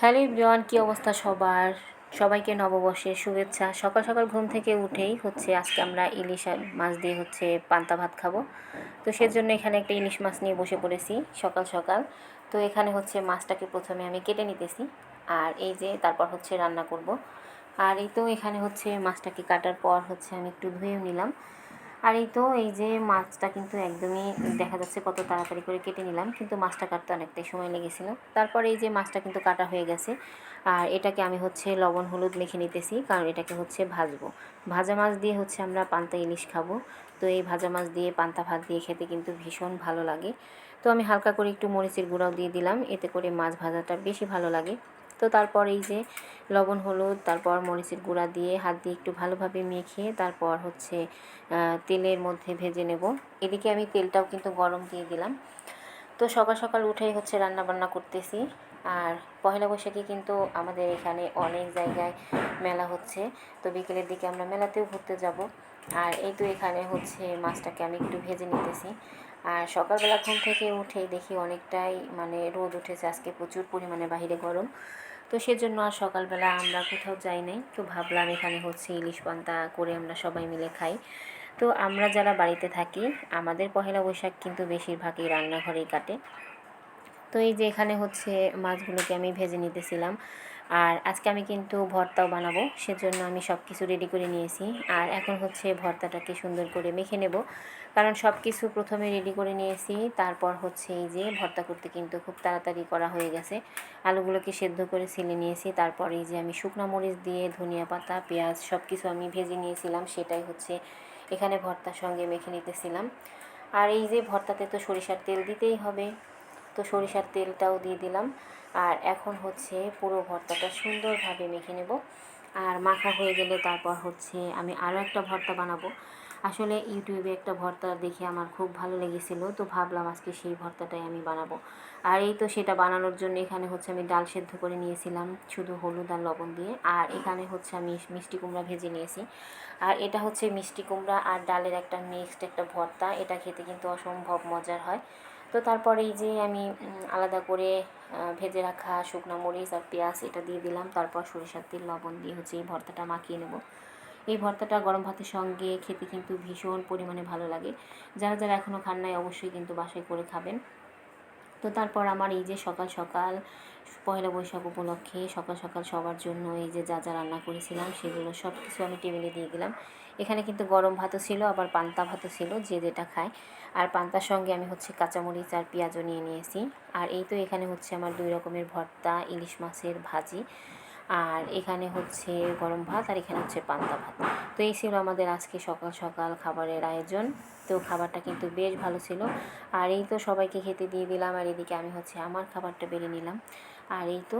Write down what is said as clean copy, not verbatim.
Hello everyone, কী অবস্থা সবার? সবাইকে নববর্ষের শুভেচ্ছা। সকাল সকাল ঘুম থেকে উঠেই আজকে আমরা ইলিশ মাছ দিয়ে পান্তা ভাত খাবো। তো সেজন্য এখানে একটা ইলিশ মাছ নিয়ে বসে পড়েছি সকাল সকাল। তো এখানে মাছটাকে প্রথমে আমি কেটে নিতেছি, আর এই যে তারপর রান্না করব। আর এই তো এখানে মাছটাকে কাটার পর আমি একটু ধুয়েও নিলাম। আর এই তো এই যে মাছটা কিন্তু একদমই দেখা যাচ্ছে কত তাড়াতাড়ি করে কেটে নিলাম, কিন্তু মাছটা কাটতে অনেকটাই সময় লেগেছিল। তারপরে এই যে মাছটা কিন্তু কাটা হয়ে গেছে। আর এটাকে আমি লবণ হলুদ মেখে নিতেছি, কারণ এটাকে ভাজবো। ভাজা মাছ দিয়ে আমরা পান্তা ইলিশ খাবো। তো এই ভাজা মাছ দিয়ে পান্তা ভাত দিয়ে খেতে কিন্তু ভীষণ ভালো লাগে। তো আমি হালকা করে একটু মরিচের গুঁড়াও দিয়ে দিলাম, এতে করে মাছ ভাজাটা বেশি ভালো লাগে। তো তারপর এই যে লবণ হলুদ তারপর মরিচের গুঁড়া দিয়ে হাত দিয়ে একটু ভালোভাবে মেখে তারপর তেলের মধ্যে ভেজে নেব। এদিকে আমি তেলটাও কিন্তু গরম দিয়ে দিলাম। তো সকাল সকাল উঠেই রান্না বান্না করতেছি। আর পয়লা বৈশাখে কিন্তু আমাদের এখানে অনেক জায়গায় মেলা হচ্ছে। তো বিকেলের দিকে আমরা মেলাতেও ঘুরতে যাব। আর এই তো এখানে মাছটাকে আমি একটু ভেজে নিতেছি। আর সকালবেলা ঘুম থেকে উঠেই দেখি অনেকটাই রোদ উঠেছে, আজকে প্রচুর পরিমাণে বাইরে গরম। তো সেজন্য আর সকালবেলা আমরা কোথাও যাই নাই। তো ভাবলাম এখানে ইলিশ পান্তা করে আমরা সবাই মিলে খাই। তো আমরা যারা বাড়িতে থাকি, আমাদের পহেলা বৈশাখ কিন্তু বেশিরভাগই রান্নাঘরেই কাটে। তো এই যে এখানে মাছগুলোকে আমি ভেজে নিতেছিলাম। আর আজকে আমি কিন্তু ভর্তাও বানাবো, সেজন্য আমি সব কিছু রেডি করে নিয়েছি। আর এখন ভর্তাটাকে সুন্দর করে মেখে নেব, কারণ সব কিছু প্রথমে রেডি করে নিয়েছি। তারপর এই যে ভর্তা করতে কিন্তু খুব তাড়াতাড়ি করা হয়ে গেছে। আলুগুলোকে সেদ্ধ করে ছিলে নিয়েছি। তারপর এই যে আমি শুকনো মরিচ দিয়ে ধনিয়া পাতা পেঁয়াজ সব কিছু আমি ভেজে নিয়েছিলাম, সেটাই এখানে ভর্তার সঙ্গে মেখে নিতেছিলাম। আর এই যে ভর্তাতে তো সরিষার তেল দিতেই হবে, তো সরিষার তেলটাও দিয়ে দিলাম। আর এখন পুরো ভর্তাটা সুন্দরভাবে মেখে নেব। আর মাখা হয়ে গেলে তারপর আমি আরও একটা ভর্তা বানাবো। আসলে ইউটিউবে একটা ভর্তা দেখে আমার খুব ভালো লেগেছিলো, তো ভাবলাম আজকে সেই ভর্তাটাই আমি বানাবো। আর এই তো সেটা বানানোর জন্য এখানে আমি ডাল সেদ্ধ করে নিয়েছিলাম শুধু হলুদ আর লবণ দিয়ে। আর এখানে আমি মিষ্টি কুমড়া ভেজে নিয়েছি। আর এটা মিষ্টি কুমড়া আর ডালের একটা মিক্সড একটা ভর্তা, এটা খেতে কিন্তু অসম্ভব মজার হয়। তো তারপরে এই যে আমি আলাদা করে ভেজে রাখা শুকনো মরিচ আর পেঁয়াজ এটা দিয়ে দিলাম। তারপর সরিষার তেল লবণ দিয়ে এই ভর্তাটা মাখিয়ে নেব। এই ভর্তাটা গরম ভাতের সঙ্গে খেতে কিন্তু ভীষণ পরিমাণে ভালো লাগে। যারা যারা এখনও খান নাই অবশ্যই কিন্তু বাসায় করে খাবেন। তো তারপর আমার এই যে সকাল সকাল পয়লা বৈশাখ উপলক্ষে সকাল সকাল সবার জন্য এই যে যা যা রান্না করেছিলাম সেগুলো সব কিছু আমি টেবিলে দিয়ে দিলাম। এখানে কিন্তু গরম ভাতও ছিল, আবার পান্তা ভাতও ছিল, যে যেটা খায়। আর পান্তার সঙ্গে আমি কাঁচামরিচ আর পেঁয়াজও নিয়ে নিয়েছি। আর এই তো এখানে আমার 2 রকমের ভর্তা, ইলিশ মাছের ভাজি, আর এখানে গরম ভাত, আর এখানে পান্তা ভাত। তো এই ছিল আমাদের আজকে সকাল সকাল খাবারের আয়োজন। তো খাবারটা কিন্তু বেশ ভালো ছিল। আর এই তো সবাইকে খেতে দিয়ে দিলাম, আর এদিকে আমি আমার খাবারটা বেড়ে নিলাম। আর এই তো